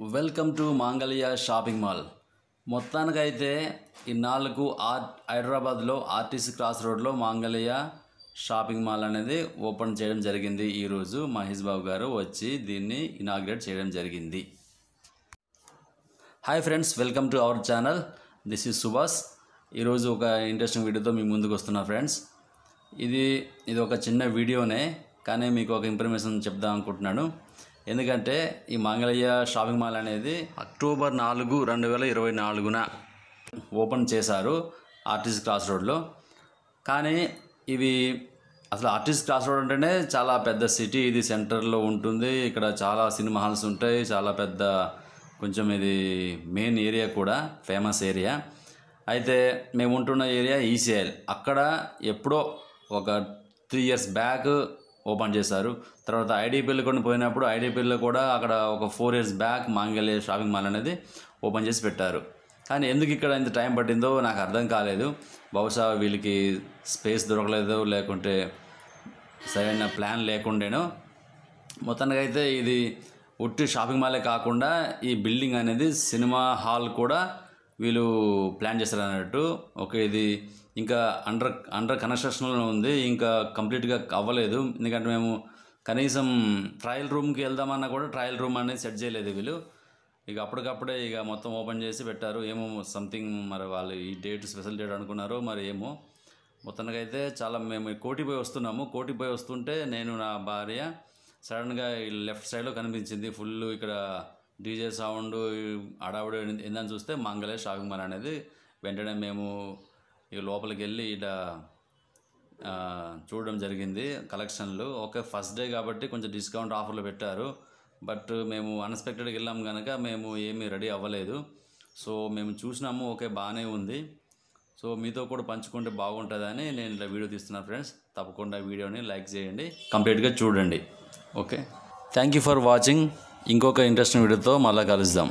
Welcome to మాంగళ్య shopping mall. మొత్తానికైతే ఇన్నాళ్ళకు హైదరాబాద్లో ఆర్టీసీ క్రాస్ రోడ్లో మాంగళ్య షాపింగ్ మాల్ అనేది ఓపెన్ చేయడం జరిగింది. ఈరోజు మహేష్ బాబు గారు వచ్చి దీన్ని ఇనాగ్రేట్ చేయడం జరిగింది. Hi friends, welcome to our channel. This is Subhash. ఈరోజు ఒక ఇంట్రెస్టింగ్ వీడియోతో మీ ముందుకు వస్తున్నా ఫ్రెండ్స్. ఇది ఒక చిన్న వీడియోనే, కానీ మీకు ఒక ఇన్ఫర్మేషన్ చెప్దాం అనుకుంటున్నాను. ఎందుకంటే ఈ మాంగళ్య షాపింగ్ మాల్ అనేది అక్టోబర్ 4, 2024 ఓపెన్ చేశారు ఆర్టీసీ క్రాస్ రోడ్లో. కానీ ఇవి అసలు ఆర్టీసీ క్రాస్ రోడ్ అంటేనే చాలా పెద్ద సిటీ, ఇది సెంటర్లో ఉంటుంది. ఇక్కడ చాలా సినిమా హాల్స్ ఉంటాయి, చాలా పెద్ద, కొంచెం ఇది మెయిన్ ఏరియా కూడా, ఫేమస్ ఏరియా. అయితే మేము ఉంటున్న ఏరియా ఈసీఎల్. అక్కడ ఎప్పుడో ఒక 3 years బ్యాక్ ఓపెన్ చేశారు. తర్వాత ఐడిపిఎల్ కొన్ని పోయినప్పుడు ఐడిపిఎల్లో కూడా అక్కడ ఒక 4 years బ్యాక్ మాంగళ్య షాపింగ్ మాల్ అనేది ఓపెన్ చేసి పెట్టారు. కానీ ఎందుకు ఇక్కడ ఇంత టైం పట్టిందో నాకు అర్థం కాలేదు. బహుశా వీళ్ళకి స్పేస్ దొరకలేదు, లేకుంటే సరైన ప్లాన్ లేకుండేనో. మొత్తానికి అయితే ఇది ఉట్టి షాపింగ్ మాలే కాకుండా ఈ బిల్డింగ్ అనేది సినిమా హాల్ కూడా వీళ్ళు ప్లాన్ చేస్తారు అన్నట్టు. ఓకే, ఇది ఇంకా అండర్ కన్స్ట్రక్షన్లో ఉంది, ఇంకా కంప్లీట్గా అవ్వలేదు. ఎందుకంటే మేము కనీసం ట్రయల్ రూమ్కి వెళ్దామన్నా కూడా ట్రయల్ రూమ్ అనేది సెట్ చేయలేదు వీళ్ళు. ఇక అప్పటికప్పుడే ఇక మొత్తం ఓపెన్ చేసి పెట్టారు. ఏమో సంథింగ్, మరి వాళ్ళు ఈ డేట్ స్పెషల్ డేట్ అనుకున్నారు, మరి ఏమో. మొత్తానికైతే చాలా మేము కోటిపోయి వస్తున్నాము. కోటిపోయి వస్తుంటే నేను, నా భార్య సడన్గా లెఫ్ట్ సైడ్లో కనిపించింది ఫుల్ ఇక్కడ డీజే సౌండ్, అడావుడు ఏందని చూస్తే మాంగళ్య షాపింగ్ మాల్ అనేది. వెంటనే మేము ఇక లోపలికి వెళ్ళి ఇలా చూడడం జరిగింది కలెక్షన్లు. ఓకే, ఫస్ట్ డే కాబట్టి కొంచెం డిస్కౌంట్ ఆఫర్లు పెట్టారు. బట్ మేము అన్ఎక్స్పెక్టెడ్గా వెళ్ళాం కనుక మేము ఏమీ రెడీ అవ్వలేదు. సో మేము చూసినాము, ఓకే బాగానే ఉంది. సో మీతో కూడా పంచుకుంటే బాగుంటుందని నేను ఇలా వీడియో తీస్తున్నాను ఫ్రెండ్స్. తప్పకుండా వీడియోని లైక్ చేయండి, కంప్లీట్గా చూడండి. Okay, thank you for watching. ఇంకొక ఇంట్రెస్టింగ్ వీడియోతో మళ్ళీ కలుద్దాం.